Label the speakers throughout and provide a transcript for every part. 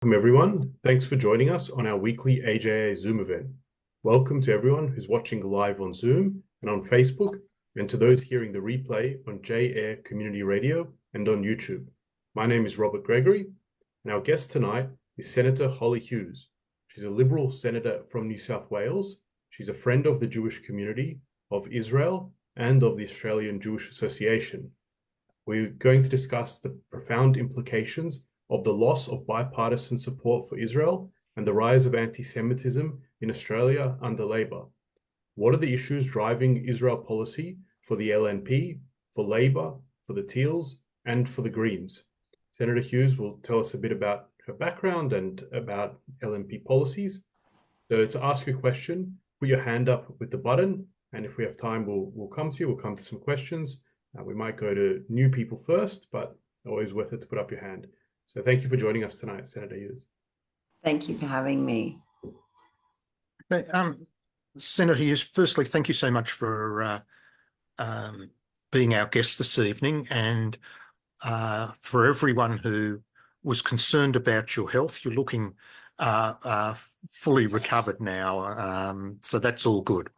Speaker 1: Welcome everyone. Thanks for joining us on our weekly AJA Zoom event. Welcome to everyone who's watching live on Zoom and on Facebook, and to those hearing the replay on J-Air Community Radio and on YouTube. My name is Robert Gregory, and our guest tonight is Senator Hollie Hughes. She's a Liberal senator from New South Wales. She's a friend of the Jewish community, of Israel, and of the Australian Jewish Association. We're going to discuss the profound implications of the loss of bipartisan support for Israel and the rise of anti-Semitism in Australia under Labor. What are the issues driving Israel policy for the LNP, for Labor, for the Teals, and for the Greens? Senator Hughes will tell us a bit about her background and about LNP policies. So to ask a question, put your hand up with the button, and if we have time, we'll come to you. We'll come to some questions. We might go to new people first, but always worth it to put up your hand. So thank you for joining us tonight, Senator Hughes.
Speaker 2: Thank you for having me.
Speaker 3: Okay, Senator Hughes, firstly, thank you so much for being our guest this evening, and for everyone who was concerned about your health, you're looking fully recovered now, so that's all good.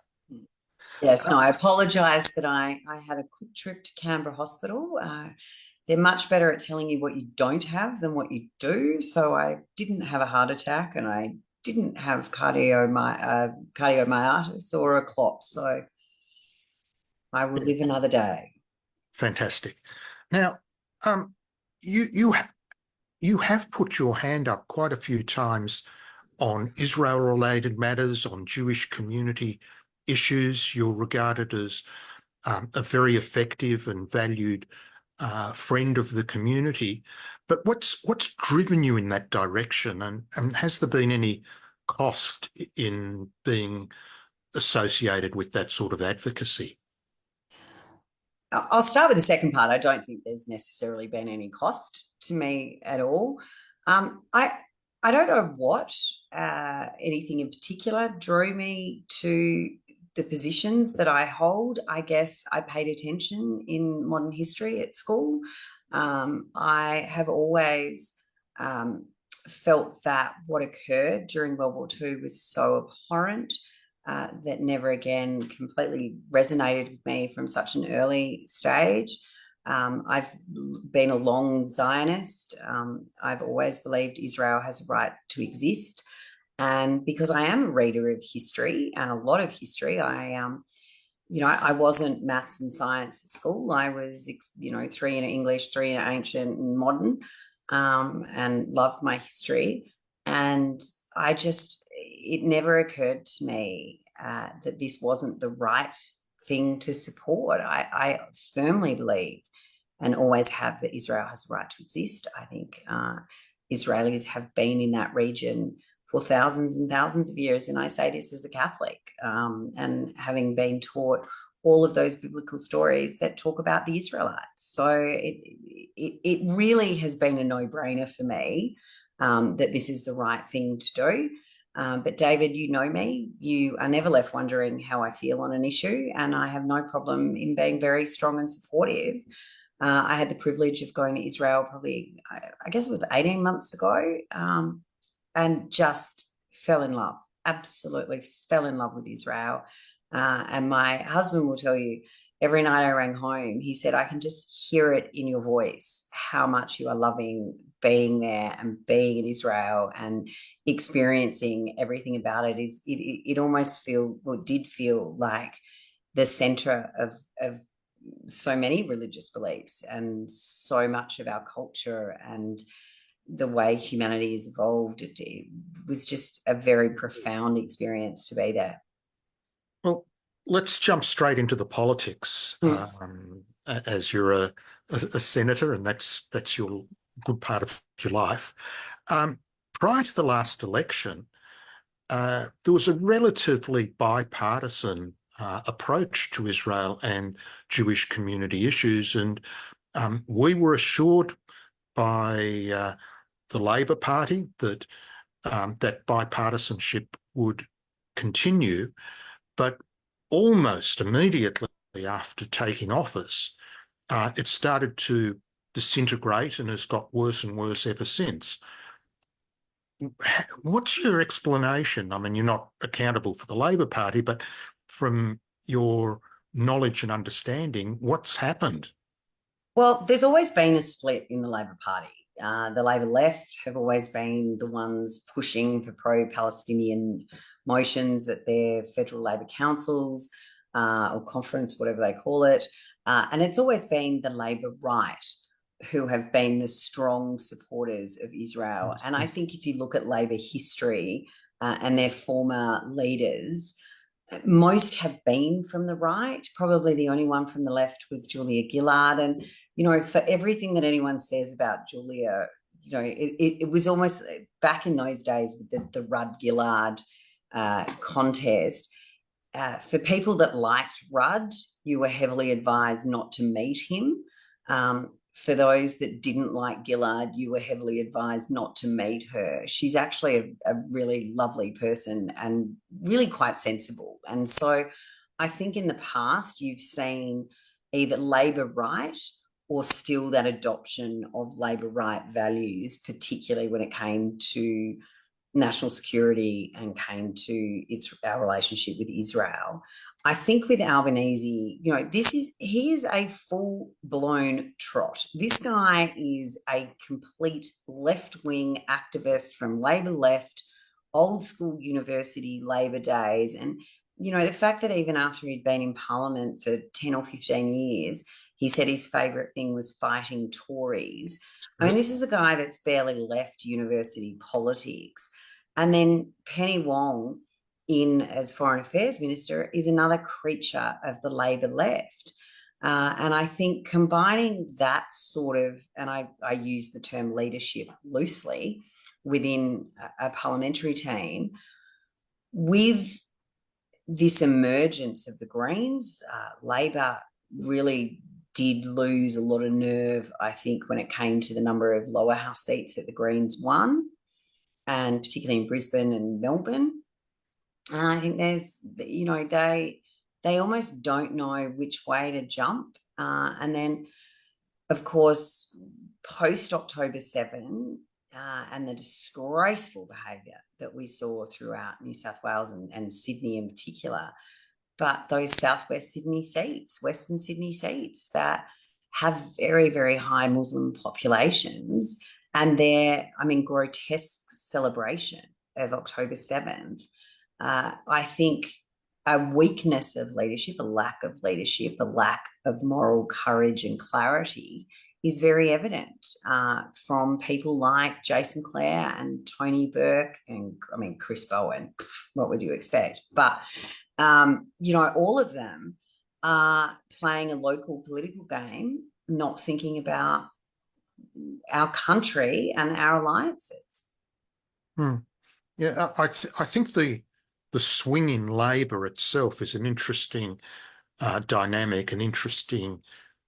Speaker 2: Yes, no, I apologise that I had a quick trip to Canberra Hospital. They're much better at telling you what you don't have than what you do. So I didn't have a heart attack, and I didn't have cardiomyopathy or a clot. So I will live another day.
Speaker 3: Fantastic. Now, you have put your hand up quite a few times on Israel-related matters, on Jewish community issues. You're regarded as a very effective and valued friend of the community. But what's driven you in that direction, and has there been any cost in being associated with that sort of advocacy?
Speaker 2: I'll start with the second part. I don't think there's necessarily been any cost to me at all. I don't know what anything in particular drew me to the positions that I hold. I guess I paid attention in modern history at school. I have always felt that what occurred during World War II was so abhorrent that never again completely resonated with me from such an early stage. I've been a long Zionist. I've always believed Israel has a right to exist. And because I am a reader of history and a lot of history, I wasn't maths and science at school. I was, 3 in English, 3 in ancient and modern, and loved my history. And it never occurred to me that this wasn't the right thing to support. I firmly believe and always have that Israel has a right to exist. I think Israelis have been in that region for thousands and thousands of years. And I say this as a Catholic, and having been taught all of those biblical stories that talk about the Israelites. So it really has been a no-brainer for me that this is the right thing to do. But David, you know me, you are never left wondering how I feel on an issue, and I have no problem in being very strong and supportive. I had the privilege of going to Israel probably, I guess it was 18 months ago, and just fell in love, absolutely fell in love with Israel. And my husband will tell you, every night I rang home, he said, I can just hear it in your voice, how much you are loving being there and being in Israel and experiencing everything about it. It almost did feel like the center of so many religious beliefs and so much of our culture and the way humanity has evolved. It was just a very profound experience to be there.
Speaker 3: Well, let's jump straight into the politics. As you're a senator, and that's your good part of your life. Prior to the last election, there was a relatively bipartisan approach to Israel and Jewish community issues, and we were assured by the Labor Party that that bipartisanship would continue, but almost immediately after taking office, it started to disintegrate and has got worse and worse ever since. what's your explanation? I mean, you're not accountable for the Labor Party, but from your knowledge and understanding, what's happened?
Speaker 2: Well, there's always been a split in the Labor Party. The Labor left have always been the ones pushing for pro-Palestinian motions at their federal Labor councils or conference, whatever they call it. And it's always been the Labor right who have been the strong supporters of Israel. And I think if you look at Labor history and their former leaders, most have been from the right. Probably the only one from the left was Julia Gillard. And, you know, for everything that anyone says about Julia, you know, it was almost back in those days with the Rudd Gillard contest. For people that liked Rudd, you were heavily advised not to meet him. For those that didn't like Gillard, you were heavily advised not to meet her. She's actually a really lovely person and really quite sensible. And so I think in the past you've seen either Labor right or still that adoption of Labor right values, particularly when it came to national security and came to our relationship with Israel. I think with Albanese, you know, he is a full-blown trot. This guy is a complete left-wing activist from Labor left, old school university Labor days. And, you know, the fact that even after he'd been in Parliament for 10 or 15 years, he said his favourite thing was fighting Tories. I mean, this is a guy that's barely left university politics. And then Penny Wong, as Foreign Affairs Minister, is another creature of the Labor left. And I think combining that sort of, and I use the term leadership loosely, within a parliamentary team, with this emergence of the Greens, Labor really did lose a lot of nerve, I think, when it came to the number of lower house seats that the Greens won, and particularly in Brisbane and Melbourne. And I think there's, you know, they almost don't know which way to jump. And then, of course, post-October 7 and the disgraceful behaviour that we saw throughout New South Wales and Sydney in particular, but those southwest Sydney seats, Western Sydney seats that have very, very high Muslim populations, and their, I mean, grotesque celebration of October 7th, I think a weakness of leadership, a lack of leadership, a lack of moral courage and clarity is very evident from people like Jason Clare and Tony Burke and, I mean, Chris Bowen. What would you expect? But, you know, all of them are playing a local political game, not thinking about our country and our alliances.
Speaker 3: Yeah, I think the swing in Labor itself is an interesting dynamic, an interesting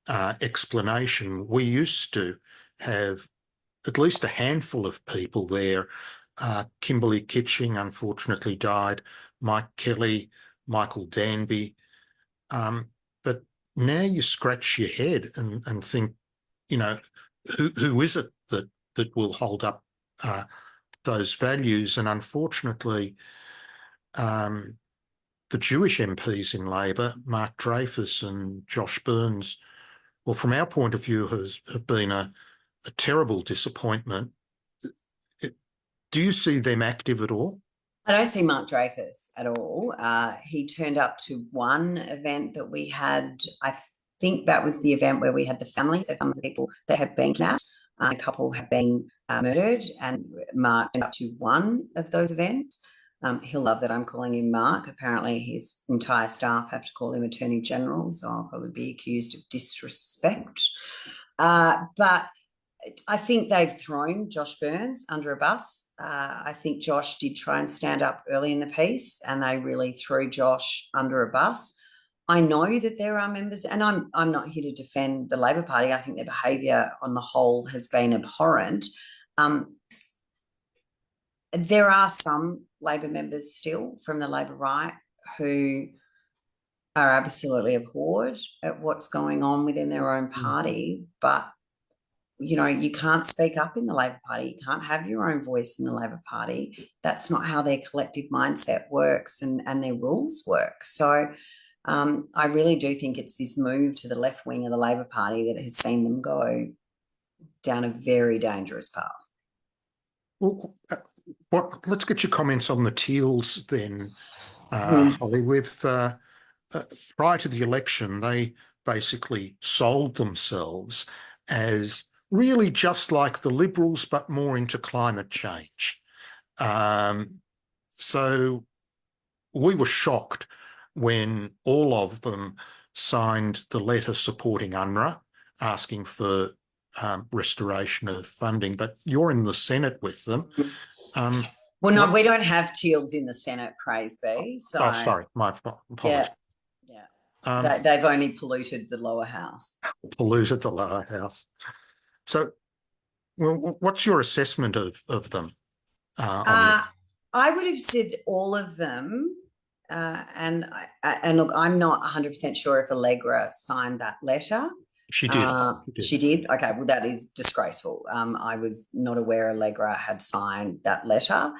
Speaker 3: explanation. We used to have at least a handful of people there. Kimberly Kitching unfortunately died, Mike Kelly, Michael Danby. But now you scratch your head and think, you know, who is it that will hold up those values? And unfortunately, the Jewish MPs in Labor, Mark Dreyfus and Josh Burns, well, from our point of view, have been a terrible disappointment. Do you see them active at all?
Speaker 2: I don't see Mark Dreyfus at all. He turned up to one event that we had. I think that was the event where we had the families of some of the people that have been kidnapped. A couple have been murdered, and Mark turned up to one of those events. He'll love that I'm calling him Mark. Apparently his entire staff have to call him Attorney General, so I'll probably be accused of disrespect. But I think they've thrown Josh Burns under a bus. I think Josh did try and stand up early in the piece, and they really threw Josh under a bus. I know that there are members, and I'm not here to defend the Labor Party. I think their behaviour on the whole has been abhorrent. There are some Labor members still from the Labor right who are absolutely abhorred at what's going on within their own party, but you can't speak up in the Labor Party. You can't have your own voice in the Labor Party. That's not how their collective mindset works and their rules work. So I really do think it's this move to the left wing of the Labor Party that has seen them go down a very dangerous path.
Speaker 3: Well, let's get your comments on the Teals then, Hollie. Prior to the election, they basically sold themselves as really just like the Liberals, but more into climate change. So we were shocked when all of them signed the letter supporting UNRWA, asking for restoration of funding. But you're in the Senate with them.
Speaker 2: Well, no, we don't have Teals in the Senate, praise be. So,
Speaker 3: oh, sorry, my apologies.
Speaker 2: Yeah. They've only polluted the lower house.
Speaker 3: Polluted the lower house. So, well, what's your assessment of them?
Speaker 2: I would have said all of them. And look, I'm not 100% sure if Allegra signed that letter.
Speaker 3: She did.
Speaker 2: She did? Okay, well, that is disgraceful. I was not aware Allegra had signed that letter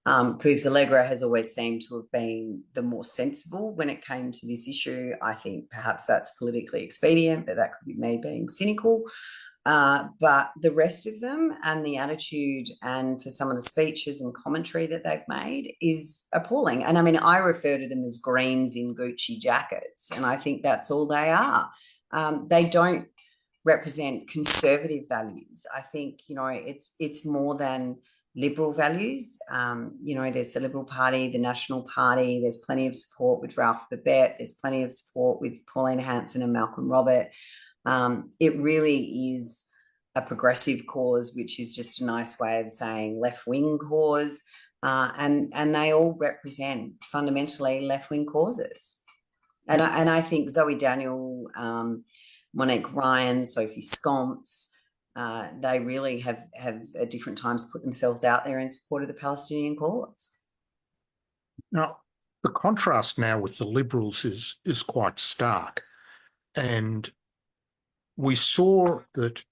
Speaker 2: because Allegra has always seemed to have been the more sensible when it came to this issue. I think perhaps that's politically expedient, but that could be me being cynical. But the rest of them and the attitude and for some of the speeches and commentary that they've made is appalling. And I mean, I refer to them as Greens in Gucci jackets, and I think that's all they are. They don't represent conservative values. I think, it's more than Liberal values. There's the Liberal Party, the National Party. There's plenty of support with Ralph Babet. There's plenty of support with Pauline Hanson and Malcolm Robert. It really is a progressive cause, which is just a nice way of saying left-wing cause, and they all represent fundamentally left-wing causes. And I think Zoe Daniel, Monique Ryan, Sophie Scomps, they really have at different times put themselves out there in support of the Palestinian cause.
Speaker 3: Now, the contrast now with the Liberals is quite stark, and we saw that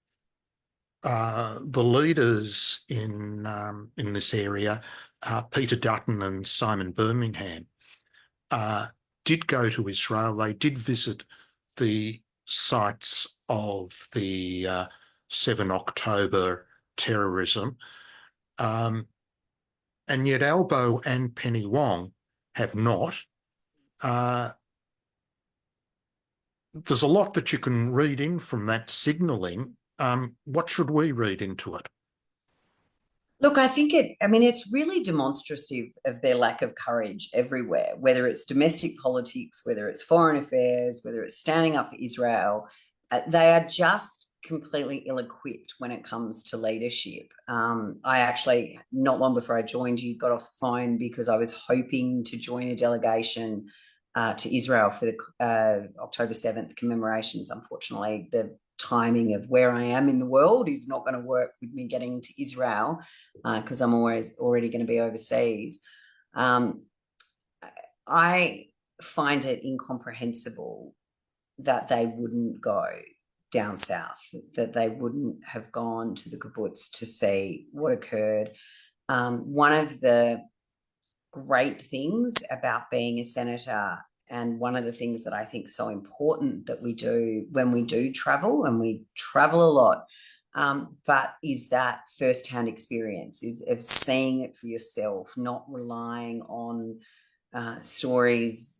Speaker 3: the leaders in this area, Peter Dutton and Simon Birmingham, did go to Israel. They did visit the sites of the 7 October terrorism, and yet Albo and Penny Wong have not. There's a lot that you can read in from that signalling. What should we read into it?
Speaker 2: Look, I think it's really demonstrative of their lack of courage everywhere, whether it's domestic politics, whether it's foreign affairs, whether it's standing up for Israel. They are just completely ill-equipped when it comes to leadership. I actually, not long before I joined you, got off the phone because I was hoping to join a delegation to Israel for the October 7th commemorations. Unfortunately, the timing of where I am in the world is not going to work with me getting to Israel because I'm already going to be overseas. I find it incomprehensible that they wouldn't go down south, that they wouldn't have gone to the kibbutz to see what occurred. One of the great things about being a senator, and one of the things that I think is so important that we do when we do travel, and we travel a lot, but is that firsthand experience, is of seeing it for yourself, not relying on stories,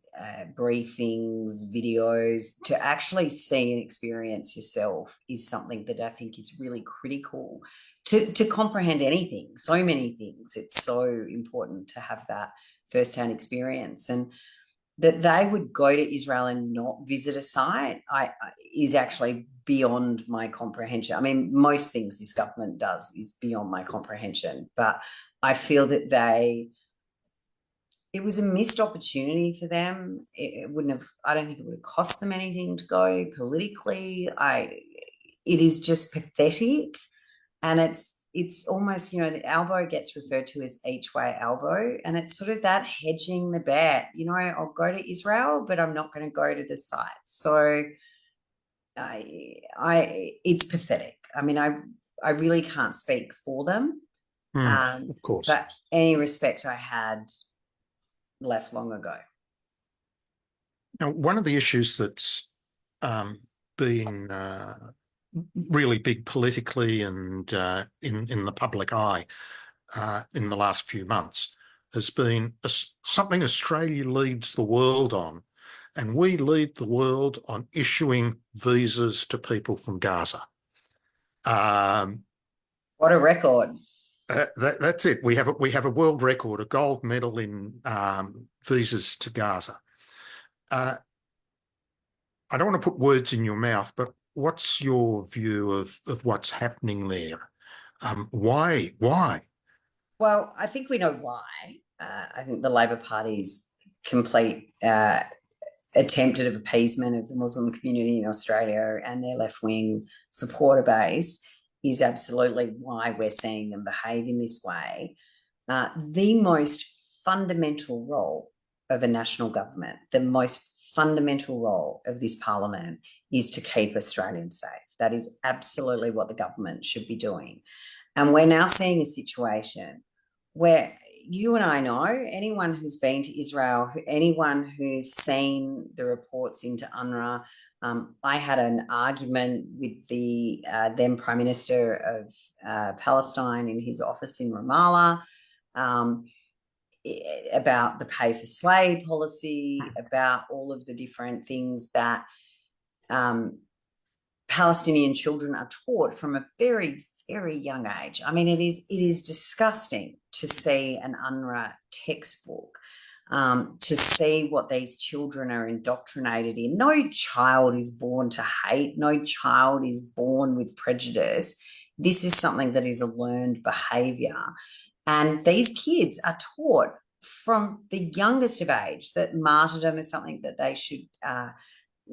Speaker 2: briefings, videos. To actually see and experience yourself is something that I think is really critical to comprehend anything, so many things. It's so important to have that firsthand experience, and that they would go to Israel and not visit a site is actually beyond my comprehension. I mean, most things this government does is beyond my comprehension, but I feel that it was a missed opportunity for them. I don't think it would have cost them anything to go politically. It is just pathetic. And it's almost, the Albo gets referred to as each way Albo, and it's sort of that hedging the bet. I'll go to Israel, but I'm not going to go to the site. So it's pathetic. I mean, I really can't speak for them.
Speaker 3: Of course.
Speaker 2: But any respect I had left long ago.
Speaker 3: Now, one of the issues that's been really big politically and in the public eye in the last few months has been something Australia leads the world on, and we lead the world on issuing visas to people from Gaza.
Speaker 2: What a record!
Speaker 3: That's it. We have a world record, a gold medal in visas to Gaza. I don't want to put words in your mouth, but what's your view of what's happening there? Why?
Speaker 2: Well, I think we know why. I think the Labor Party's complete attempted appeasement of the Muslim community in Australia and their left-wing supporter base is absolutely why we're seeing them behave in this way. The most fundamental role of a national government, the most fundamental role of this parliament is to keep Australians safe. That is absolutely what the government should be doing. And we're now seeing a situation where you and I know, anyone who's been to Israel, anyone who's seen the reports into UNRWA, I had an argument with the then Prime Minister of Palestine in his office in Ramallah about the pay for slay policy, about all of the different things that Palestinian children are taught from a very, very young age. I mean, it is disgusting to see an UNRWA textbook, to see what these children are indoctrinated in. No child is born to hate. No child is born with prejudice. This is something that is a learned behaviour. And these kids are taught from the youngest of age that martyrdom is something that they should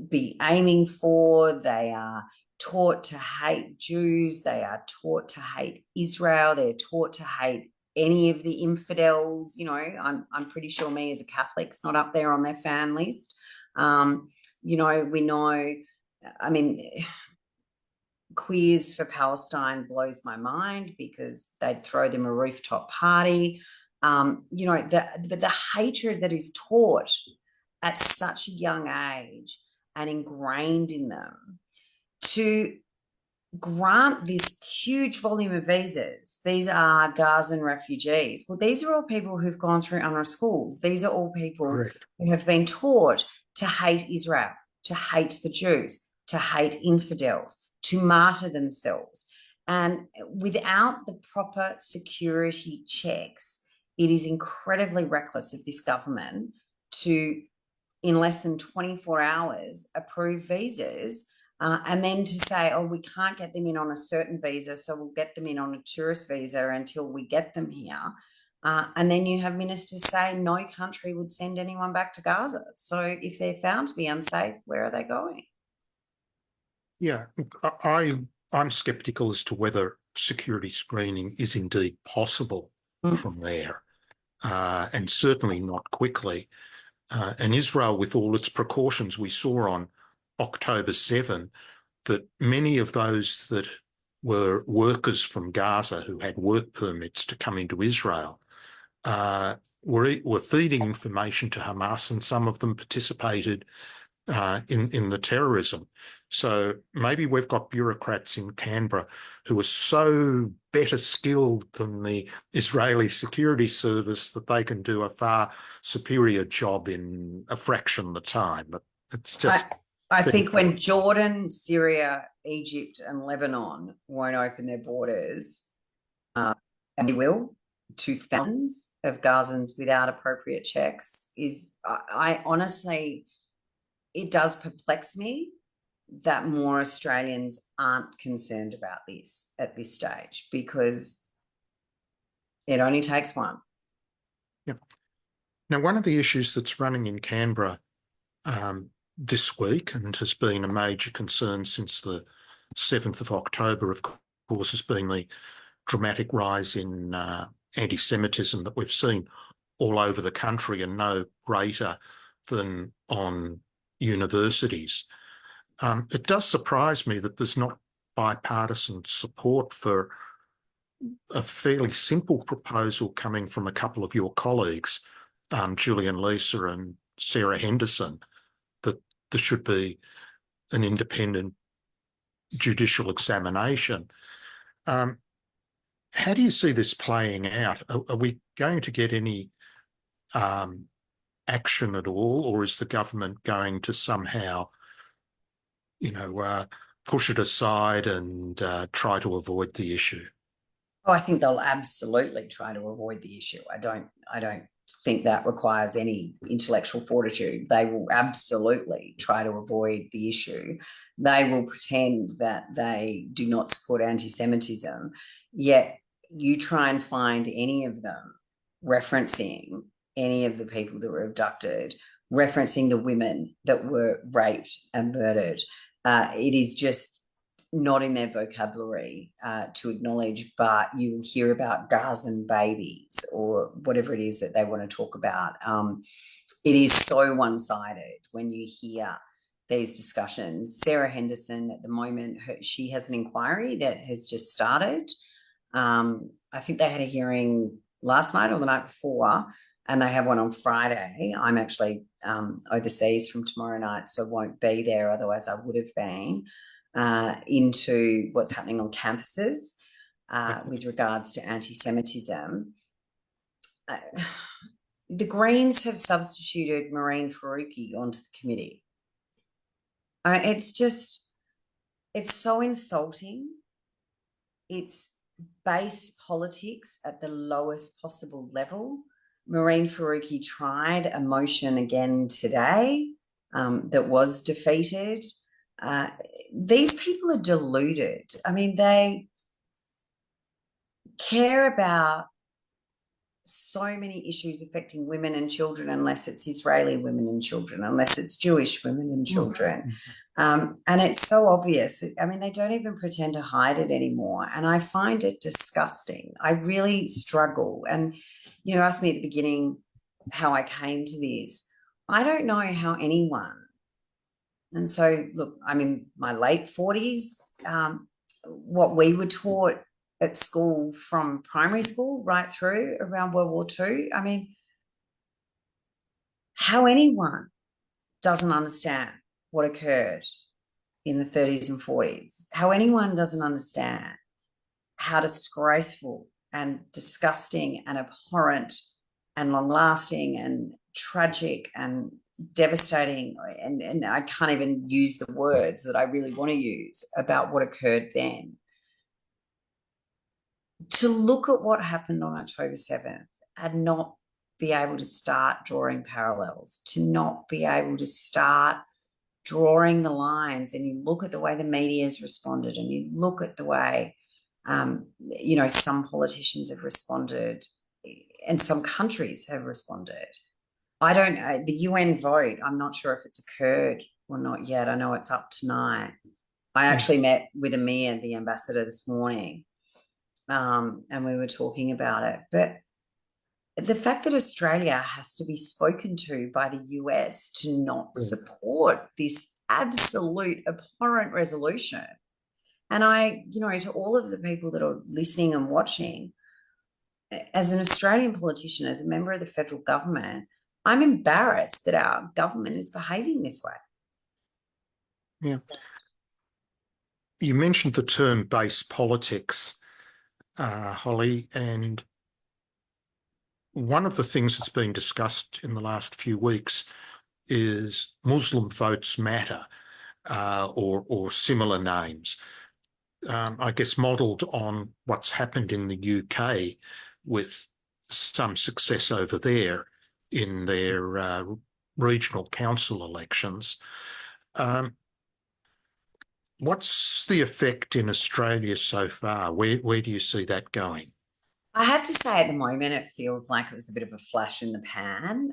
Speaker 2: be aiming for. They are taught to hate Jews. They are taught to hate Israel. They're taught to hate any of the infidels. You know, I'm pretty sure me as a Catholic's not up there on their fan list. You know, we know, I mean, Queers for Palestine blows my mind because they'd throw them a rooftop party. You know, but the hatred that is taught at such a young age and ingrained in them to grant this huge volume of visas. These are Gazan refugees. Well, these are all people who've gone through UNRWA schools. These are all people
Speaker 3: Correct.
Speaker 2: who have been taught to hate Israel, to hate the Jews, to hate infidels, to martyr themselves. And without the proper security checks, it is incredibly reckless of this government to, in less than 24 hours, approve visas and then to say, oh, we can't get them in on a certain visa, so we'll get them in on a tourist visa until we get them here. And then you have ministers say no country would send anyone back to Gaza. So if they're found to be unsafe, where are they going?
Speaker 3: Yeah, I'm sceptical as to whether security screening is indeed possible from there, and certainly not quickly. And Israel, with all its precautions, we saw on October 7 that many of those that were workers from Gaza who had work permits to come into Israel were feeding information to Hamas, and some of them participated in the terrorism. So maybe we've got bureaucrats in Canberra who are so better skilled than the Israeli security service that they can do a far superior job in a fraction of the time. But it's just...
Speaker 2: I think when Jordan, Syria, Egypt and Lebanon won't open their borders, and they will, to thousands of Gazans without appropriate checks, I honestly, it does perplex me that more Australians aren't concerned about this at this stage, because it only takes one.
Speaker 3: Yeah. Now, one of the issues that's running in Canberra this week, and has been a major concern since the 7th of October, of course, has been the dramatic rise in antisemitism that we've seen all over the country, and no greater than on universities. It does surprise me that there's not bipartisan support for a fairly simple proposal coming from a couple of your colleagues, Julian Leeser and Sarah Henderson, that there should be an independent judicial examination. How do you see this playing out? Are we going to get any action at all, or is the government going to somehow, push it aside and try to avoid the issue?
Speaker 2: Oh, I think they'll absolutely try to avoid the issue. I don't think that requires any intellectual fortitude. They will absolutely try to avoid the issue. They will pretend that they do not support anti-Semitism, yet you try and find any of them referencing any of the people that were abducted, referencing the women that were raped and murdered. It is just not in their vocabulary to acknowledge, but you'll hear about Gazan babies or whatever it is that they want to talk about. It is so one-sided when you hear these discussions. Sarah Henderson, at the moment, she has an inquiry that has just started. I think they had a hearing last night or the night before, and they have one on Friday. I'm actually overseas from tomorrow night, so won't be there. Otherwise, I would have been. Into what's happening on campuses with regards to anti-Semitism. The Greens have substituted Marine Faruqi onto the committee. It's so insulting. It's base politics at the lowest possible level. Marine Faruqi tried a motion again today that was defeated. These people are deluded. I mean, they care about so many issues affecting women and children, unless it's Israeli women and children, unless it's Jewish women and children. And it's so obvious. I mean, they don't even pretend to hide it anymore. And I find it disgusting. I really struggle. And, you asked me at the beginning how I came to this. I don't know how anyone, and so, look, I'm in my late 40s. What we were taught at school from primary school right through around World War II, I mean, how anyone doesn't understand what occurred in the 30s and 40s, how anyone doesn't understand how disgraceful and disgusting and abhorrent and long-lasting and tragic and devastating, and I can't even use the words that I really want to use about what occurred then. To look at what happened on October 7th and not be able to start drawing parallels, to not be able to start drawing the lines, and you look at the way the media has responded, and you look at the way some politicians have responded and some countries have responded. The UN vote, I'm not sure if it's occurred or not yet. I know it's up tonight. I actually met with Amir, the ambassador, this morning, and we were talking about it. But the fact that Australia has to be spoken to by the US to not support this absolute abhorrent resolution. And to all of the people that are listening and watching, as an Australian politician, as a member of the federal government, I'm embarrassed that our government is behaving this way.
Speaker 3: Yeah. You mentioned the term base politics, Hollie, and one of the things that's been discussed in the last few weeks is Muslim votes matter, or similar names. I guess modelled on what's happened in the UK with some success over there in their regional council elections. What's the effect in Australia so far? Where do you see that going?
Speaker 2: I have to say, at the moment, it feels like it was a bit of a flash in the pan.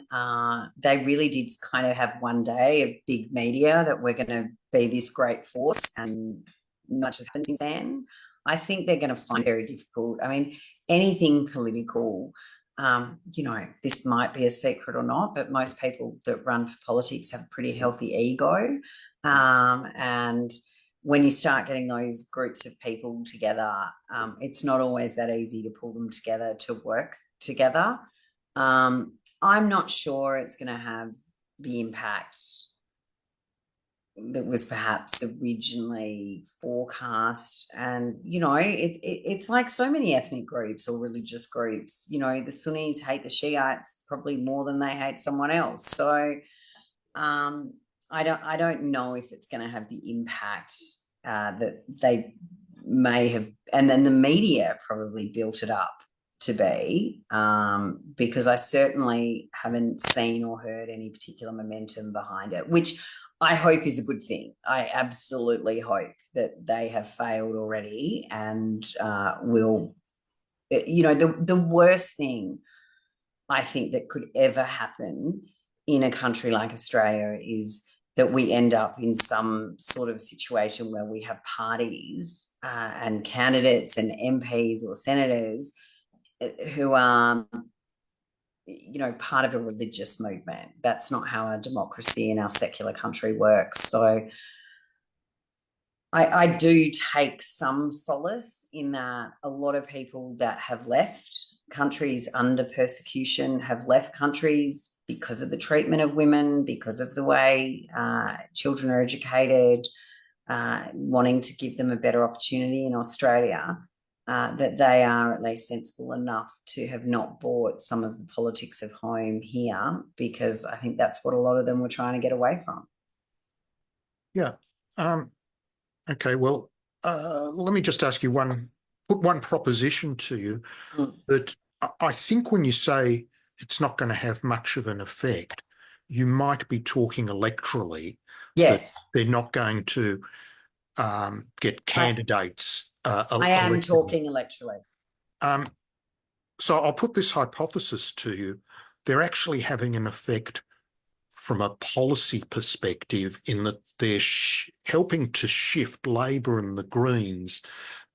Speaker 2: They really did kind of have one day of big media that we're going to be this great force, and much has happened since then. I think they're going to find it very difficult. I mean, anything political You know, this might be a secret or not, but most people that run for politics have a pretty healthy ego. And when you start getting those groups of people together, it's not always that easy to pull them together to work together. I'm not sure it's going to have the impact that was perhaps originally forecast. And, you know, it's like so many ethnic groups or religious groups. You know, the Sunnis hate the Shiites probably more than they hate someone else. So I don't know if it's going to have the impact that they may have, and then the media probably built it up to be, because I certainly haven't seen or heard any particular momentum behind it, which I hope is a good thing. I absolutely hope that they have failed already and will, you know, the worst thing I think that could ever happen in a country like Australia is that we end up in some sort of situation where we have parties and candidates and MPs or senators who are, you know, part of a religious movement. That's not how our democracy in our secular country works. So I do take some solace in that a lot of people that have left countries under persecution have left countries because of the treatment of women, because of the way children are educated, wanting to give them a better opportunity in Australia, that they are at least sensible enough to have not bought some of the politics of home here, because I think that's what a lot of them were trying to get away from.
Speaker 3: Yeah. Okay, well, let me just ask you put one proposition to you that I think when you say it's not going to have much of an effect, you might be talking electorally.
Speaker 2: Yes.
Speaker 3: That they're not going to get candidates.
Speaker 2: I am talking electorally.
Speaker 3: So I'll put this hypothesis to you. They're actually having an effect from a policy perspective in that they're helping to shift Labor and the Greens.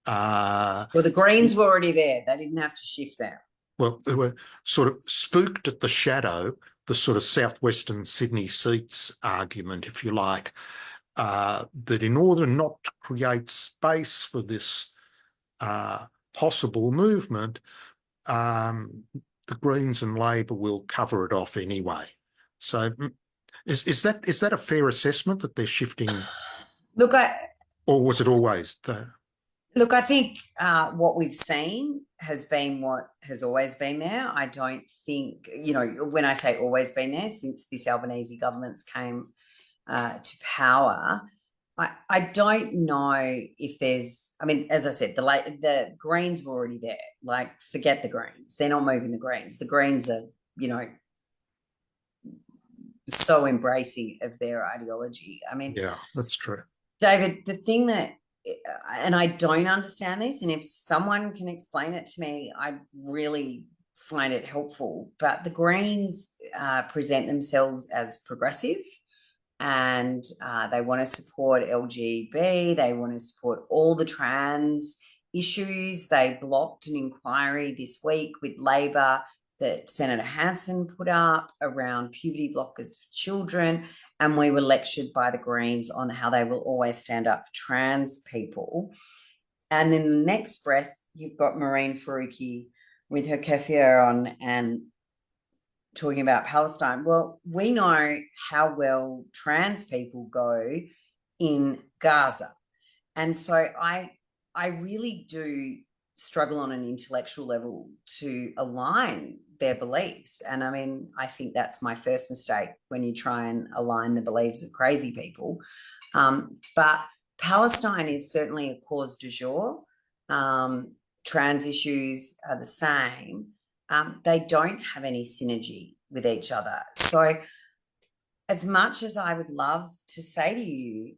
Speaker 2: Well, the Greens were already there. They didn't have to shift them.
Speaker 3: Well, they were sort of spooked at the shadow, the sort of southwestern Sydney seats argument, if you like, that in order not to create space for this possible movement, the Greens and Labor will cover it off anyway. So is that a fair assessment that they're shifting?
Speaker 2: Look,
Speaker 3: or was it always
Speaker 2: Look, I think what we've seen has been what has always been there. I don't think, you know, when I say always been there, since this Albanese government's came to power, I don't know if there's, I mean, as I said, the Greens were already there. Like, forget the Greens. They're not moving the Greens. The Greens are, you know, so embracing of their ideology. I mean,
Speaker 3: yeah, that's true.
Speaker 2: David, the thing that, and I don't understand this, and if someone can explain it to me, I really find it helpful. But the Greens present themselves as progressive, and they want to support LGB, they want to support all the trans issues. They blocked an inquiry this week with Labor that Senator Hanson put up around puberty blockers for children, and we were lectured by the Greens on how they will always stand up for trans people. And in the next breath, you've got Maureen Faruqi with her keffiyeh on and talking about Palestine. Well, we know how well trans people go in Gaza. And so I really do struggle on an intellectual level to align their beliefs. And I mean, I think that's my first mistake when you try and align the beliefs of crazy people. But Palestine is certainly a cause du jour. Trans issues are the same. They don't have any synergy with each other. So as much as I would love to say to you,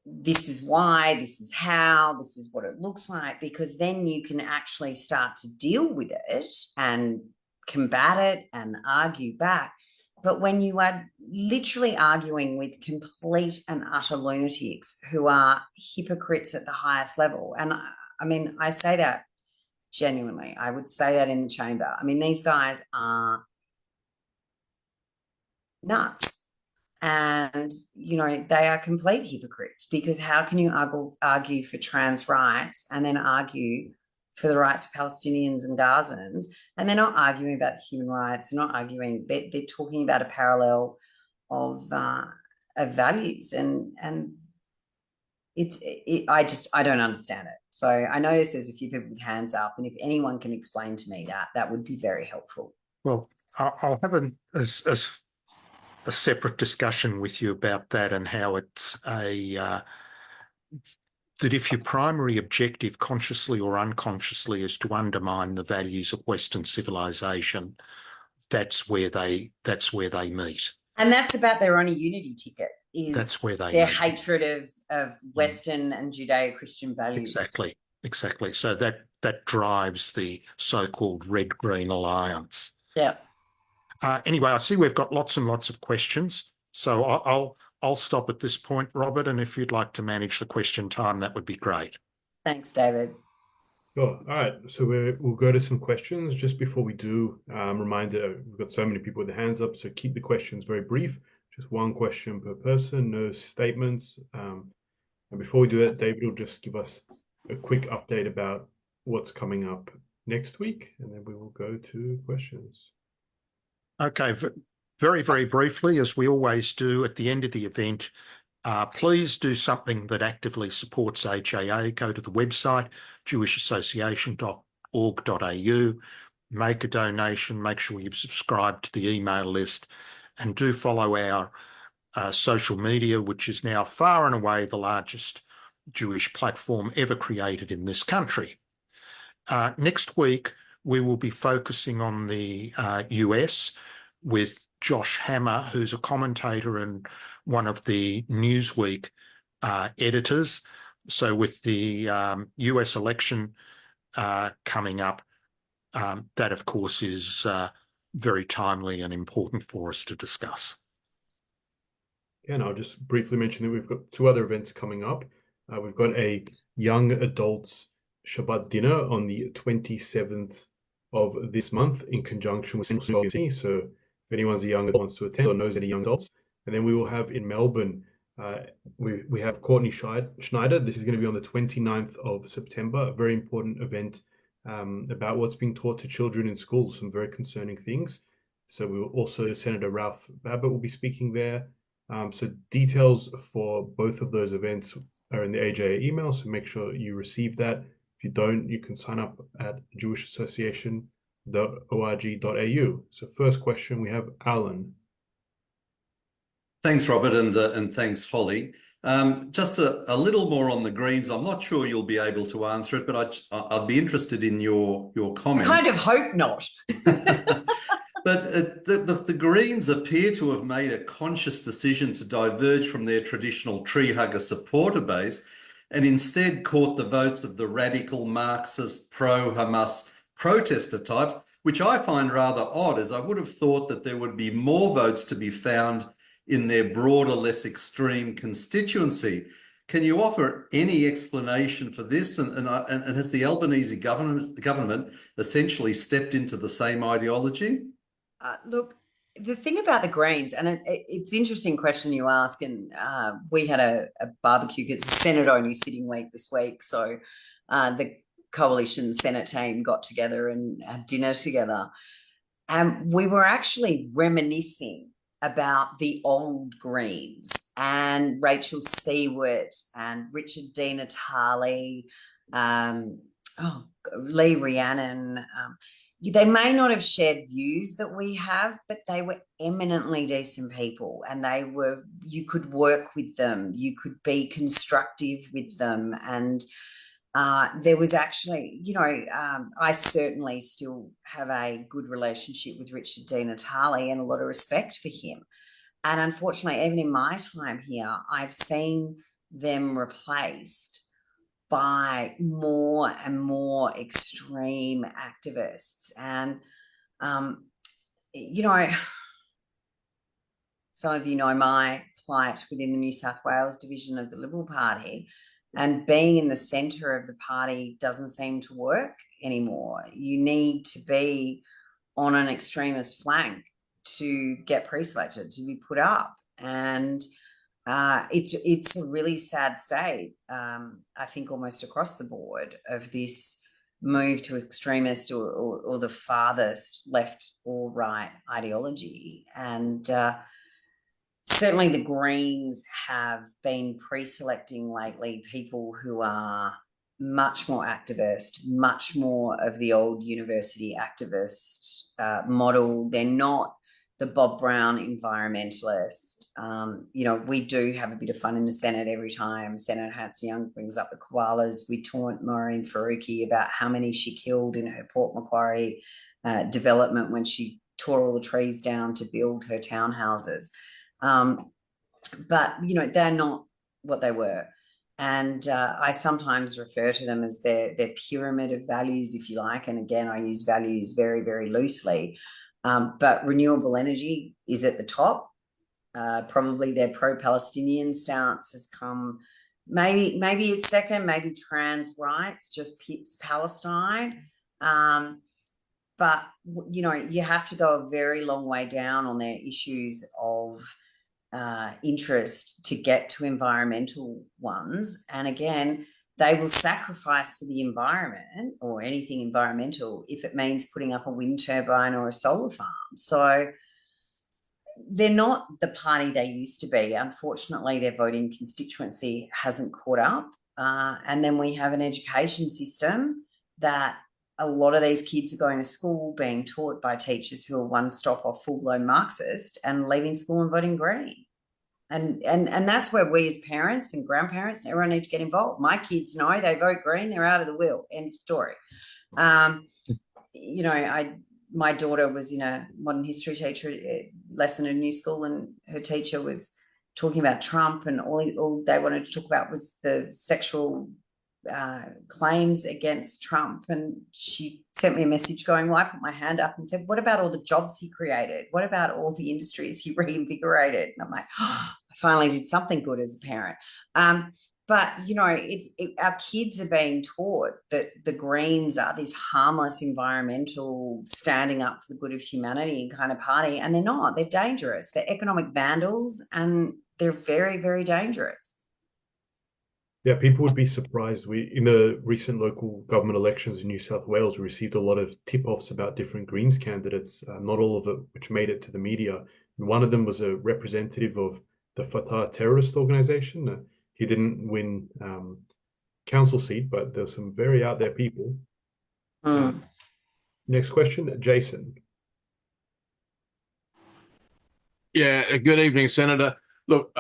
Speaker 2: this is why, this is how, this is what it looks like, because then you can actually start to deal with it and combat it and argue back. But when you are literally arguing with complete and utter lunatics who are hypocrites at the highest level, and I mean, I say that Genuinely, I would say that in the chamber. I mean, these guys are nuts. And, you know, they are complete hypocrites, because how can you argue for trans rights and then argue for the rights of Palestinians and Gazans, and they're not arguing about human rights, they're not arguing, they're talking about a parallel of values, and I don't understand it. So I notice there's a few people with hands up, and if anyone can explain to me that would be very helpful.
Speaker 3: Well, I'll have a separate discussion with you about that, and how it's that if your primary objective, consciously or unconsciously, is to undermine the values of Western civilization, that's where they meet.
Speaker 2: And that's about their only unity ticket, is
Speaker 3: that's where they
Speaker 2: their
Speaker 3: meet.
Speaker 2: Hatred of Western and Judeo-Christian values.
Speaker 3: Exactly. So that drives the so-called Red-Green Alliance.
Speaker 2: Yeah.
Speaker 3: Anyway, I see we've got lots and lots of questions, so I'll stop at this point, Robert, and if you'd like to manage the question time, that would be great.
Speaker 2: Thanks, David.
Speaker 1: Sure. All right. So we'll go to some questions. Just before we do, reminder, we've got so many people with their hands up, so keep the questions very brief. Just one question per person, no statements. And before we do that, David will just give us a quick update about what's coming up next week, and then we will go to questions.
Speaker 3: Okay. Very, very briefly, as we always do at the end of the event, please do something that actively supports AJA. Go to the website, jewishassociation.org.au, make a donation, make sure you've subscribed to the email list, and do follow our social media, which is now far and away the largest Jewish platform ever created in this country. Next week, we will be focusing on the US with Josh Hammer, who's a commentator and one of the Newsweek editors. So with the US election coming up, that, of course, is very timely and important for us to discuss.
Speaker 1: And I'll just briefly mention that we've got two other events coming up. We've got a young adults Shabbat dinner on the 27th of this month in conjunction with Sen Hollie Hughes. So if anyone's a young adult wants to attend or knows any young adults. And then we will have in Melbourne, we have Courtney Schneider. This is going to be on the 29th of September, a very important event about what's being taught to children in schools, some very concerning things. So we will also, Senator Ralph Babbitt will be speaking there. So details for both of those events are in the AJA email, so make sure you receive that. If you don't, you can sign up at jewishassociation.org.au. So first question, we have Alan.
Speaker 4: Thanks, Robert, and thanks, Holly. Just a little more on the Greens. I'm not sure you'll be able to answer it, but I'd be interested in your comment.
Speaker 2: I kind of hope not.
Speaker 4: But the Greens appear to have made a conscious decision to diverge from their traditional tree hugger supporter base and instead caught the votes of the radical Marxist pro-Hamas protester types, which I find rather odd, as I would have thought that there would be more votes to be found in their broader, less extreme constituency. Can you offer any explanation for this? And has the Albanese government essentially stepped into the same ideology?
Speaker 2: Look, the thing about the Greens, and it's an interesting question you ask, and we had a barbecue because the Senate only sitting week this week, so the coalition Senate team got together and had dinner together, and we were actually reminiscing about the old Greens and Rachel Seward and Richard Di Natale, Lee Rhiannon. They may not have shared views that we have, but they were eminently decent people, and you could work with them, you could be constructive with them. And there was actually, I certainly still have a good relationship with Richard Di Natale and a lot of respect for him. And unfortunately, even in my time here, I've seen them replaced by more and more extreme activists. And, some of you know my plight within the New South Wales division of the Liberal Party, and being in the centre of the party doesn't seem to work. anymore. You need to be on an extremist flank to get pre-selected, to be put up. And it's a really sad state, I think, almost across the board, of this move to extremist or the farthest left or right ideology. And certainly the Greens have been pre-selecting lately people who are much more activist, much more of the old university activist model. They're not the Bob Brown environmentalist. We do have a bit of fun in the Senate every time Senator Hatz-Young brings up the koalas. We taunt Maureen Faruqi about how many she killed in her Port Macquarie development when she tore all the trees down to build her townhouses. But they're not what they were. And I sometimes refer to them as their pyramid of values, if you like. And again, I use values very, very loosely. But renewable energy is at the top. Probably their pro-Palestinian stance has come, maybe it's second, maybe trans rights just pips Palestine. But, you have to go a very long way down on their issues of interest to get to environmental ones. And again, they will sacrifice for the environment or anything environmental if it means putting up a wind turbine or a solar farm. So they're not the party they used to be. Unfortunately, their voting constituency hasn't caught up. And then we have an education system that a lot of these kids are going to school being taught by teachers who are one-stop or full-blown Marxist and leaving school and voting Green. And that's where we as parents and grandparents, everyone need to get involved. My kids know they vote Green, they're out of the wheel. End of story. My daughter was in a modern history teacher lesson in new school, and her teacher was talking about Trump, and all they wanted to talk about was the sexual claims against Trump. And she sent me a message going, well, I put my hand up and said, what about all the jobs he created? What about all the industries he reinvigorated? And I'm like, oh, I finally did something good as a parent. But, our kids are being taught that the Greens are this harmless, environmental, standing up for the good of humanity kind of party. And they're not. They're dangerous. They're economic vandals, and they're very, very dangerous.
Speaker 1: Yeah, people would be surprised. In the recent local government elections in New South Wales, we received a lot of tip-offs about different Greens candidates, not all of it which made it to the media. And one of them was a representative of the Fatah terrorist organization. He didn't win council seat, but there's some very out there people. Next question, Jason.
Speaker 5: Yeah, good evening, Senator. Look,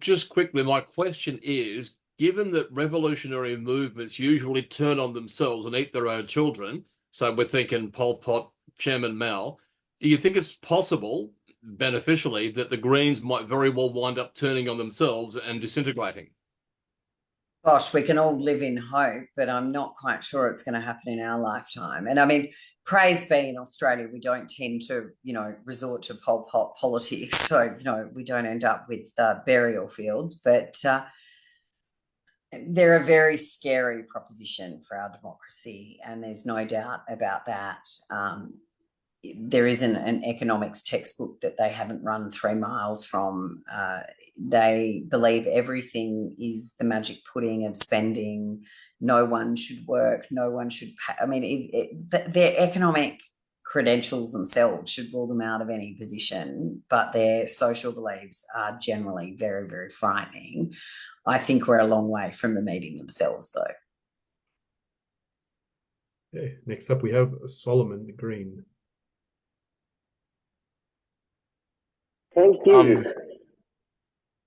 Speaker 5: just quickly, my question is, given that revolutionary movements usually turn on themselves and eat their own children, so we're thinking Pol Pot, Chairman Mao, do you think it's possible, beneficially, that the Greens might very well wind up turning on themselves and disintegrating?
Speaker 2: Gosh, we can all live in hope, but I'm not quite sure it's going to happen in our lifetime. And I mean, praise be, in Australia, we don't tend to, resort to Pol Pot politics. So, we don't end up with burial fields, but they're a very scary proposition for our democracy, and there's no doubt about that. There isn't an economics textbook that they haven't run 3 miles from. They believe everything is the magic pudding of spending. No one should work. No one should pay. I mean, their economic credentials themselves should rule them out of any position, but their social beliefs are generally very, very frightening. I think we're a long way from them eating themselves, though.
Speaker 1: Okay, next up we have Solomon Green.
Speaker 6: Thank you.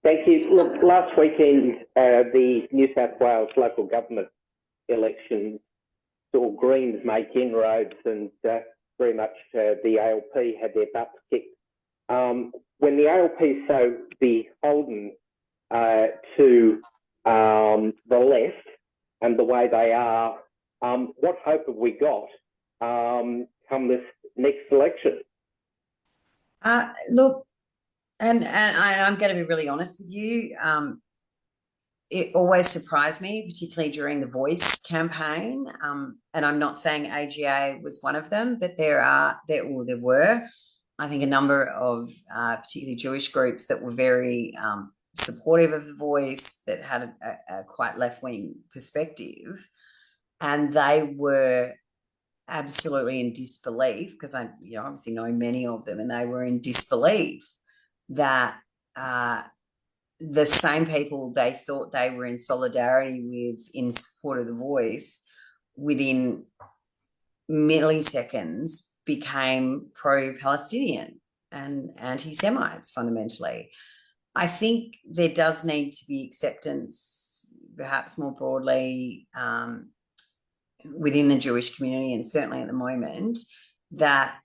Speaker 6: Thank you. Look, last weekend, the New South Wales local government elections saw Greens make inroads, and very much the ALP had their butts kicked. When the ALP is so beholden to the left and the way they are, what hope have we got come this next election?
Speaker 2: Look, and I'm going to be really honest with you. it always surprised me, particularly during the Voice campaign. And I'm not saying AGA was one of them, but there were, I think, a number of particularly Jewish groups that were very supportive of the Voice, that had a quite left-wing perspective, and they were absolutely in disbelief, because I obviously know many of them, and they were in disbelief that the same people they thought they were in solidarity with, in support of the Voice, within milliseconds became pro-Palestinian and anti-Semites fundamentally. I think there does need to be acceptance, perhaps more broadly, within the Jewish community, and certainly at the moment, that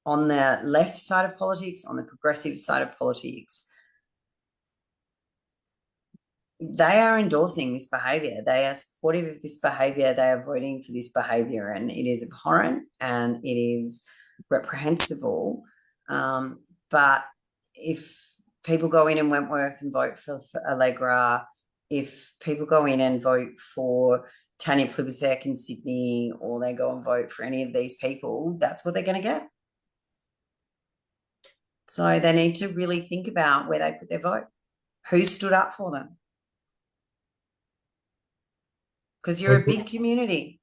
Speaker 2: on the left side of politics, on the progressive side of politics, they are endorsing this behaviour. They are supportive of this behaviour. They are voting for this behaviour, and it is abhorrent and it is reprehensible. But if people go in Wentworth and vote for Allegra, if people go in and vote for Tanya Plibersek in Sydney, or they go and vote for any of these people, that's what they're going to get. So they need to really think about where they put their vote, who stood up for them. Because you're a big community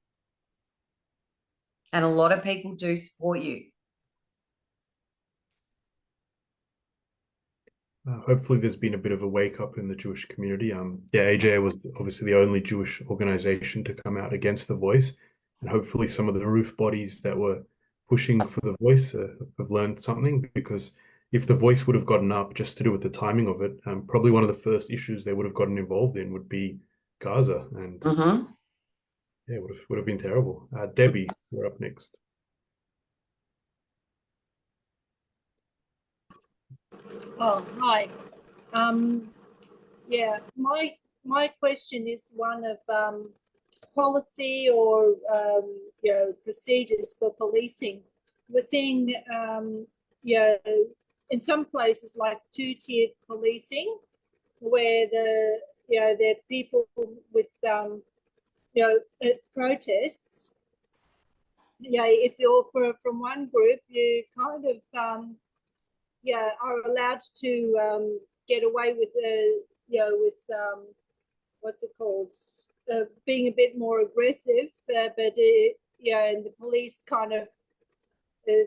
Speaker 2: and a lot of people do support you.
Speaker 1: Hopefully there's been a bit of a wake up in the Jewish community. AJA was obviously the only Jewish organization to come out against the Voice, and hopefully some of the roof bodies that were pushing for the Voice have learned something, because if the Voice would have gotten up, just to do with the timing of it, probably one of the first issues they would have gotten involved in would be Gaza, and yeah, would have been terrible. Debbie, you're up next.
Speaker 7: Oh, hi. Yeah, my question is one of policy or procedures for policing. We're seeing in some places like two-tiered policing, where there are people with protests. If you're from one group, you kind of are allowed to get away with what's it called, being a bit more aggressive, but and the police kind of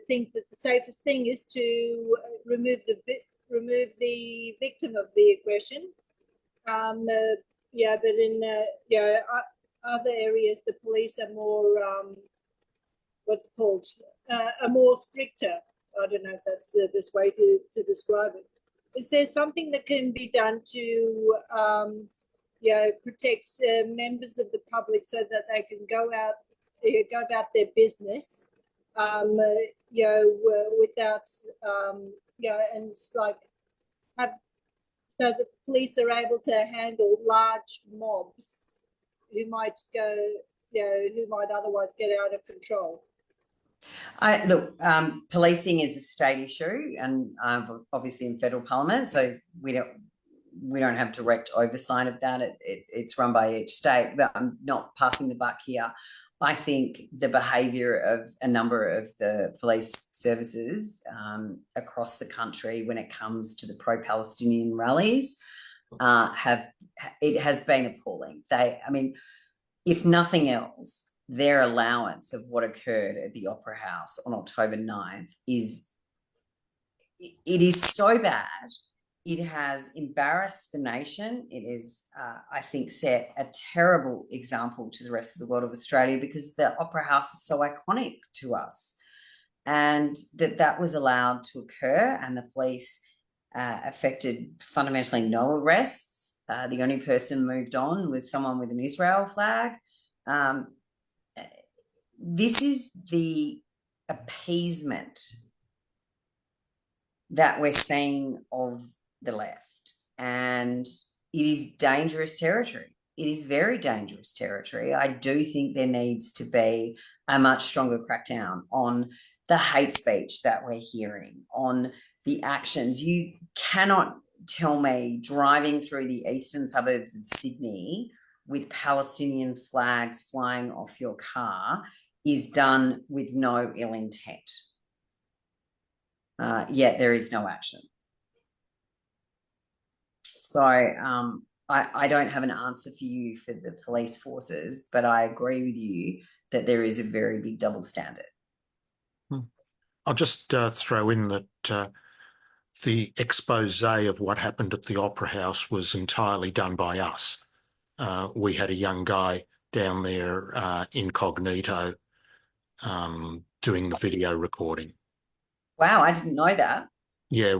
Speaker 7: think that the safest thing is to remove the victim of the aggression. But in other areas, the police are more are more stricter. I don't know if that's the best way to describe it. Is there something that can be done to protect members of the public so that they can go about their business, without and have, so the police are able to handle large mobs who might otherwise get out of control?
Speaker 2: Policing is a state issue, and obviously in federal parliament, so we don't have direct oversight of that. It's run by each state, but I'm not passing the buck here. I think the behaviour of a number of the police services across the country when it comes to the pro-Palestinian rallies has been appalling. If nothing else, their allowance of what occurred at the Opera House on October 9th is so bad. It has embarrassed the nation. It is, I think, set a terrible example to the rest of the world of Australia, because the Opera House is so iconic to us, and that was allowed to occur, and the police affected fundamentally no arrests. The only person moved on was someone with an Israel flag. This is the appeasement that we're seeing of the left, and it is dangerous territory. It is very dangerous territory. I do think there needs to be a much stronger crackdown on the hate speech that we're hearing, on the actions. You cannot tell me driving through the eastern suburbs of Sydney with Palestinian flags flying off your car is done with no ill intent. Yet there is no action. So I don't have an answer for you for the police forces, but I agree with you that there is a very big double standard.
Speaker 3: I'll just throw in that the expose of what happened at the Opera House was entirely done by us. We had a young guy down there incognito doing the video recording.
Speaker 2: Wow, I didn't know that.
Speaker 3: Yeah,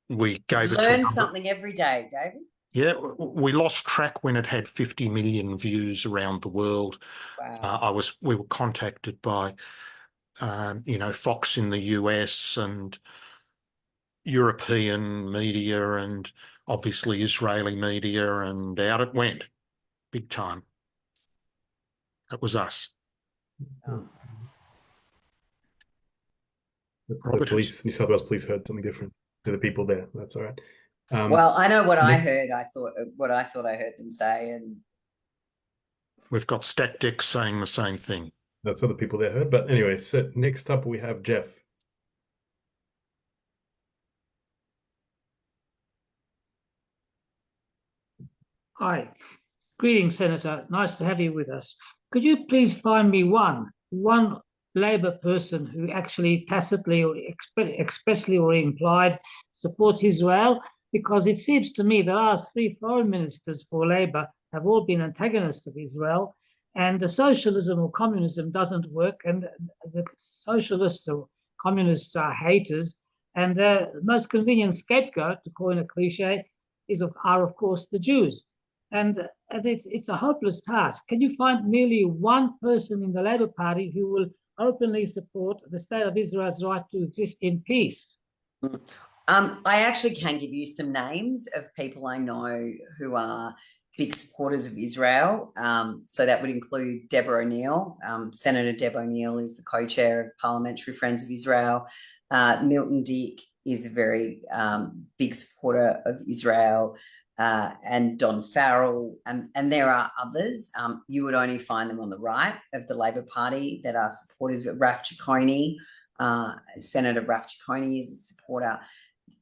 Speaker 3: we gave it to
Speaker 2: Learn something every day, David.
Speaker 3: Yeah, we lost track when it had 50 million views around the world.
Speaker 2: Wow.
Speaker 3: We were contacted by, Fox in the US and European media and obviously Israeli media, and out it went, big time. That was us.
Speaker 1: The police, New South Wales police heard something different to the people there. That's all right.
Speaker 2: Well, I know what I heard. I thought I heard them say, and
Speaker 3: we've got stat decks saying the same thing.
Speaker 1: That's other people there heard. But anyway, so next up we have Jeff.
Speaker 8: Hi. Greetings, Senator. Nice to have you with us. Could you please find me one Labor person who actually tacitly or expressly or implied supports Israel? Because it seems to me the last 3 foreign ministers for Labor have all been antagonists of Israel, and the socialism or communism doesn't work, and the socialists or communists are haters, and the most convenient scapegoat, to coin a cliche, are of course the Jews. And it's a hopeless task. Can you find merely one person in the Labor Party who will openly support the state of Israel's right to exist in peace?
Speaker 2: I actually can give you some names of people I know who are big supporters of Israel. So that would include Deborah O'Neill. Senator Deb O'Neill is the co-chair of Parliamentary Friends of Israel. Milton Dick is a very big supporter of Israel. And Don Farrell, and there are others. You would only find them on the right of the Labor Party that are supporters of Raf Ciccone. Senator Raf Ciccone is a supporter.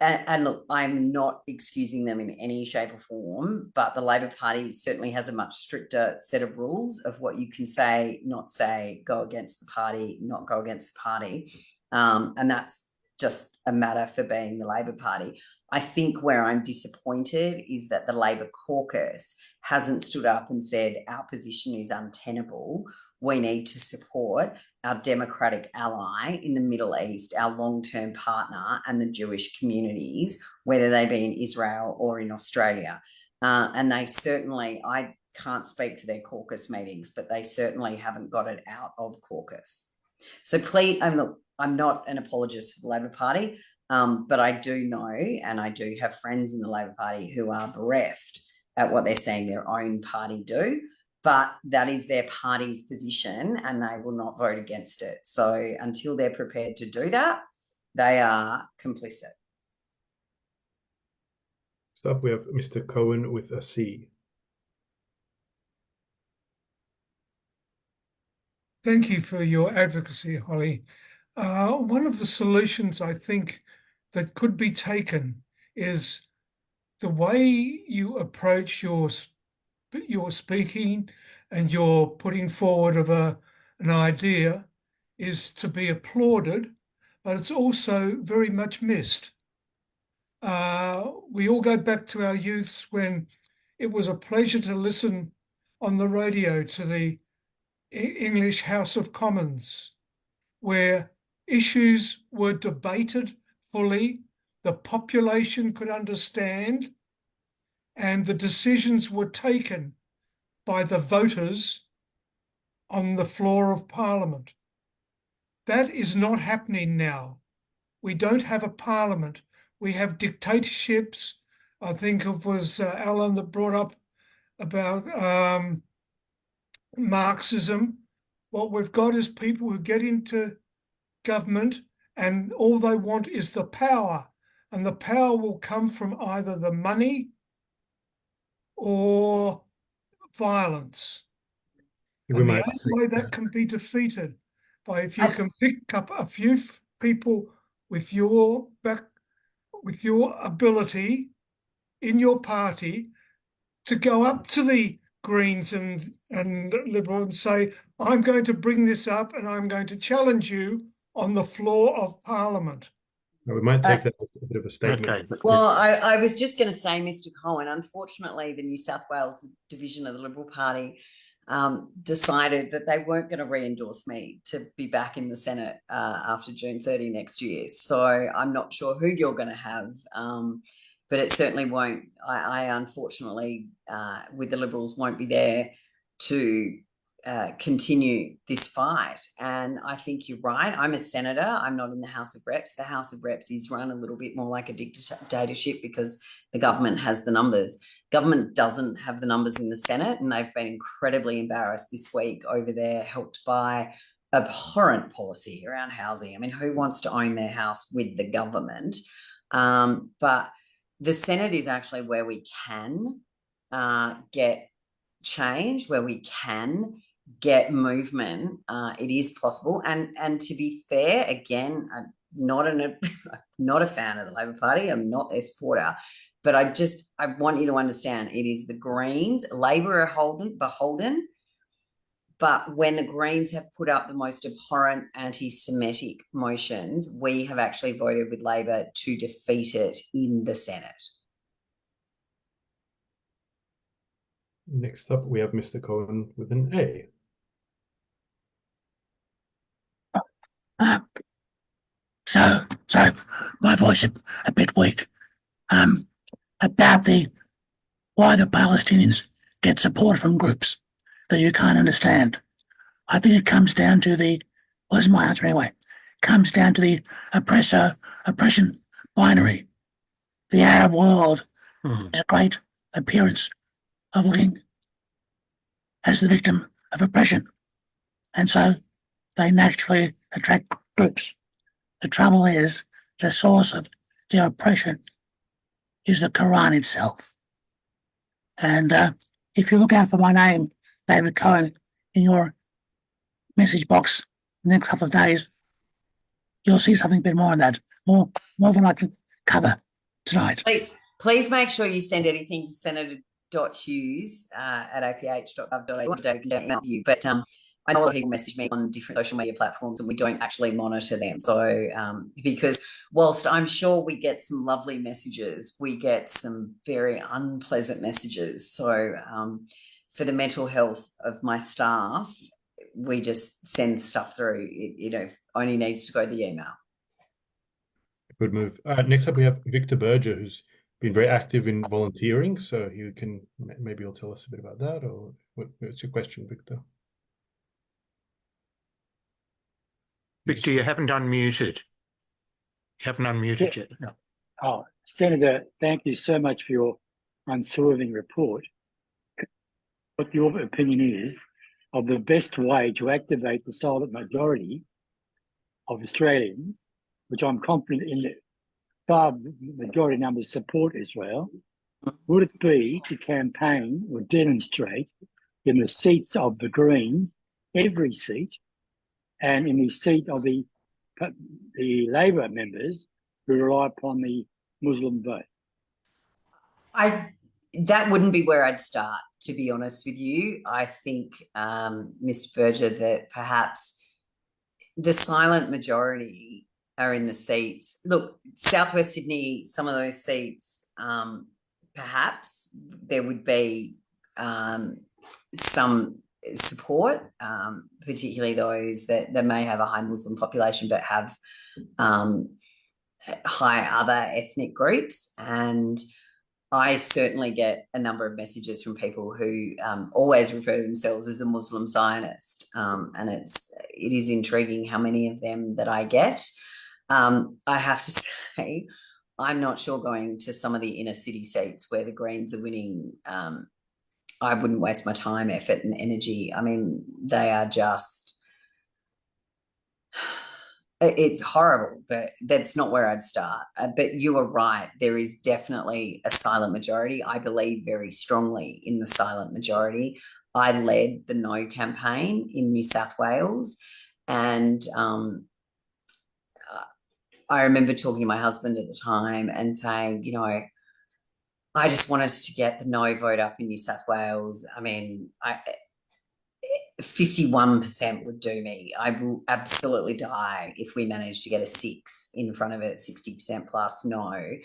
Speaker 2: And look, I'm not excusing them in any shape or form, but the Labor Party certainly has a much stricter set of rules of what you can say, not say, go against the party, not go against the party. And that's just a matter for being the Labor Party. I think where I'm disappointed is that the Labor caucus hasn't stood up and said our position is untenable. We need to support our democratic ally in the Middle East, our long-term partner, and the Jewish communities, whether they be in Israel or in Australia. And they certainly, I can't speak for their caucus meetings, but they certainly haven't got it out of caucus. So please, I'm not an apologist for the Labor Party, but I do know, and I do have friends in the Labor Party who are bereft at what they're seeing their own party do, but that is their party's position and they will not vote against it. So until they're prepared to do that, they are complicit.
Speaker 1: Next up, we have Mr. Cohen with a C.
Speaker 9: Thank you for your advocacy, Hollie. One of the solutions I think that could be taken is the way you approach your speaking and your putting forward of an idea is to be applauded, but it's also very much missed. We all go back to our youths when it was a pleasure to listen on the radio to the English House of Commons, where issues were debated fully, the population could understand, and the decisions were taken by the voters on the floor of Parliament. That is not happening now. We don't have a parliament. We have dictatorships. I think it was Alan that brought up about Marxism. What we've got is people who get into government and all they want is the power. and the power will come from either the money or violence.
Speaker 1: We
Speaker 9: And the
Speaker 1: might
Speaker 9: only way that can be defeated by if you can pick up a few people with your ability in your party to go up to the Greens and Liberal and say, I'm going to bring this up and I'm going to challenge you on the floor of Parliament.
Speaker 1: we might take that as a bit of a statement.
Speaker 3: Okay.
Speaker 2: Well, I was just going to say, Mr. Cohen, unfortunately, the New South Wales division of the Liberal Party decided that they weren't going to re-endorse me to be back in the Senate after June 30 next year. So I'm not sure who you're going to have, but it certainly won't. I unfortunately, with the Liberals, won't be there to continue this fight. And I think you're right. I'm a senator. I'm not in the House of Reps. The House of Reps is run a little bit more like a dictatorship because the government has the numbers. Government doesn't have the numbers in the Senate, and they've been incredibly embarrassed this week over there, helped by abhorrent policy around housing. I mean, who wants to own their house with the government? But the Senate is actually where we can get change, where we can get movement. It is possible, and to be fair, again, I'm not a fan of the Labor Party. I'm not their supporter, but I want you to understand, it is the Greens. Labor are beholden, but when the Greens have put up the most abhorrent anti-Semitic motions, we have actually voted with Labor to defeat it in the Senate.
Speaker 1: Next up, we have Mr. Cohen with an A.
Speaker 10: So my voice a bit weak. About why the Palestinians get support from groups that you can't understand. I think it comes down to well, this is my answer anyway. It comes down to the oppression binary. The Arab world is a great appearance of looking as the victim of oppression. And so they naturally attract groups. The trouble is the source of the oppression is the Quran itself. And if you look out for my name, David Cohen, in your message box in the next couple of days, you'll see something a bit more on that, more than I can cover tonight.
Speaker 2: Please make sure you send anything to Senator.Hughes at aph.gov.au. But I know a lot of people message me on different social media platforms and we don't actually monitor them. So because whilst I'm sure we get some lovely messages, we get some very unpleasant messages. So for the mental health of my staff, we just send stuff through. It only needs to go to the email.
Speaker 1: Good move. Next up, we have Victor Berger, who's been very active in volunteering. So maybe he'll tell us a bit about that, or what's your question, Victor?
Speaker 3: Victor, you haven't unmuted. You haven't unmuted yet. No.
Speaker 11: Oh, Senator, thank you so much for your unswerving report. What your opinion is of the best way to activate the silent majority of Australians, which I'm confident in the far majority numbers support Israel, would it be to campaign or demonstrate in the seats of the Greens, every seat, and in the seat of the Labor members who rely upon the Muslim vote?
Speaker 2: That wouldn't be where I'd start, to be honest with you. I think, Mr. Berger, that perhaps the silent majority are in the seats. Look, Southwest Sydney, some of those seats, perhaps there would be some support, particularly those that may have a high Muslim population but have high other ethnic groups. And I certainly get a number of messages from people who always refer to themselves as a Muslim Zionist, and it is intriguing how many of them that I get. I have to say, I'm not sure going to some of the inner city seats where the Greens are winning. I wouldn't waste my time, effort, and energy. I mean, they are just It's horrible, but that's not where I'd start. But you are right. There is definitely a silent majority. I believe very strongly in the silent majority. I led the No campaign in New South Wales, and I remember talking to my husband at the time and saying, you know, I just want us to get the No vote up in New South Wales. I mean, 51% would do me. I will absolutely die if we manage to get a 6 in front of it, 60% plus no.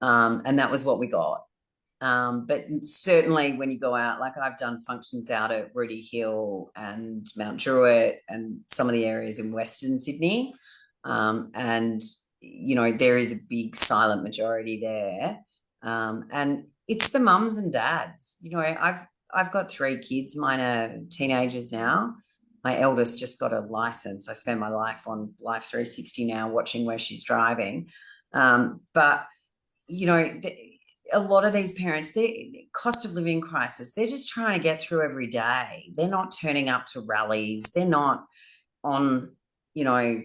Speaker 2: And that was what we got. But certainly when you go out, like I've done functions out at Rooty Hill and Mount Druitt and some of the areas in Western Sydney. And, you know, there is a big silent majority there. And it's the mums and dads. You know, I've got 3 kids. Mine are teenagers now. My eldest just got a license. I spend my life on Life 360 now, watching where she's driving. But, you know, a lot of these parents, the cost of living crisis, they're just trying to get through every day. They're not turning up to rallies. They're not on, you know,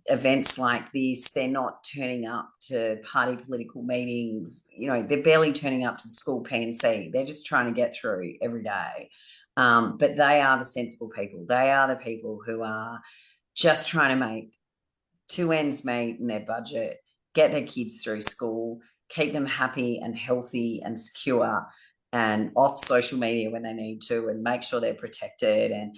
Speaker 2: events like this. They're not turning up to party political meetings. You know, they're barely turning up to the school P&C. They're just trying to get through every day. But they are the sensible people. They are the people who are just trying to make 2 ends meet in their budget, get their kids through school, keep them happy and healthy and secure and off social media when they need to, and make sure they're protected. And,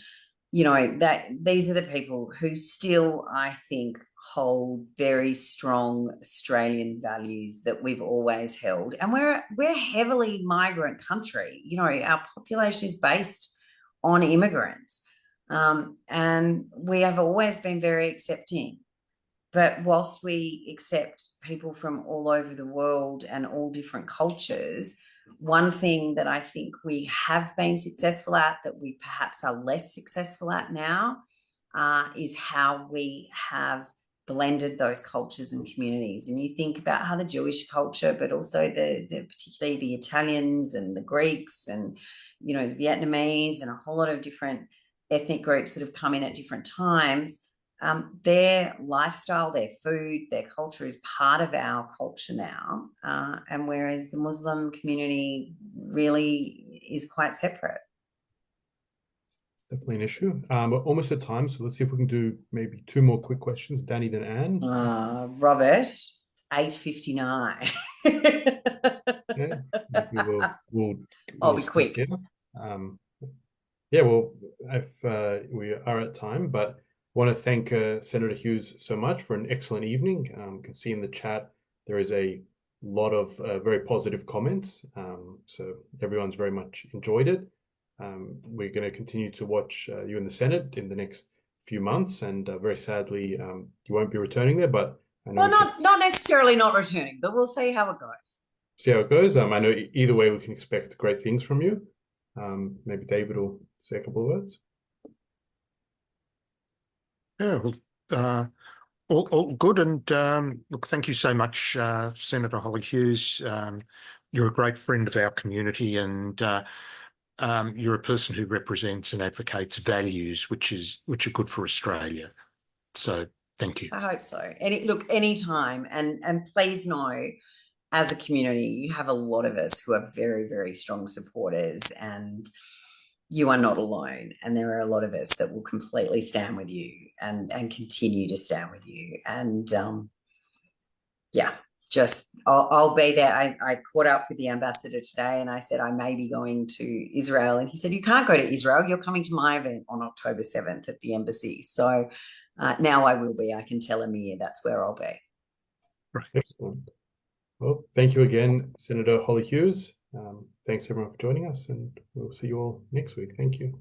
Speaker 2: you know, that these are the people who still, I think, hold very strong Australian values that we've always held. And we're heavily migrant country. You know, our population is based on immigrants. And we have always been very accepting. But whilst we accept people from all over the world and all different cultures, one thing that I think we have been successful at that we perhaps are less successful at now is how we have blended those cultures and communities. And you think about how the Jewish culture, but also the particularly the Italians and the Greeks and, you know, the Vietnamese and a whole lot of different ethnic groups that have come in at different times. Their lifestyle, their food, their culture is part of our culture now. And whereas the Muslim community really is quite separate.
Speaker 1: Definitely an issue. We're almost at time, so let's see if we can do maybe 2 more quick questions. Danny, then Anne.
Speaker 2: Robert, it's 8:59.
Speaker 1: Okay. We'll
Speaker 2: I'll be quick.
Speaker 1: Yeah, well, if we are at time, but I want to thank Senator Hughes so much for an excellent evening. You can see in the chat there is a lot of very positive comments, so everyone's very much enjoyed it. We're going to continue to watch you in the Senate in the next few months, and very sadly, you won't be returning there. But I know
Speaker 2: not necessarily not returning, but we'll see how it goes.
Speaker 1: See how it goes. I know either way we can expect great things from you. Maybe David will say a couple of words.
Speaker 3: Yeah, well, all good. And look, thank you so much, Senator Hollie Hughes. You're a great friend of our community, and you're a person who represents and advocates values which are good for Australia. So thank you.
Speaker 2: I hope so. Look, anytime, and please know, as a community, you have a lot of us who are very, very strong supporters, and you are not alone. And there are a lot of us that will completely stand with you and continue to stand with you. And yeah, just I'll be there. I caught up with the ambassador today, and I said I may be going to Israel, and he said, you can't go to Israel. You're coming to my event on October 7th at the embassy. So now I will be. I can tell Amir that's where I'll be.
Speaker 1: Right. Excellent. Well, thank you again, Senator Hollie Hughes. Thanks everyone for joining us, and we'll see you all next week. Thank you.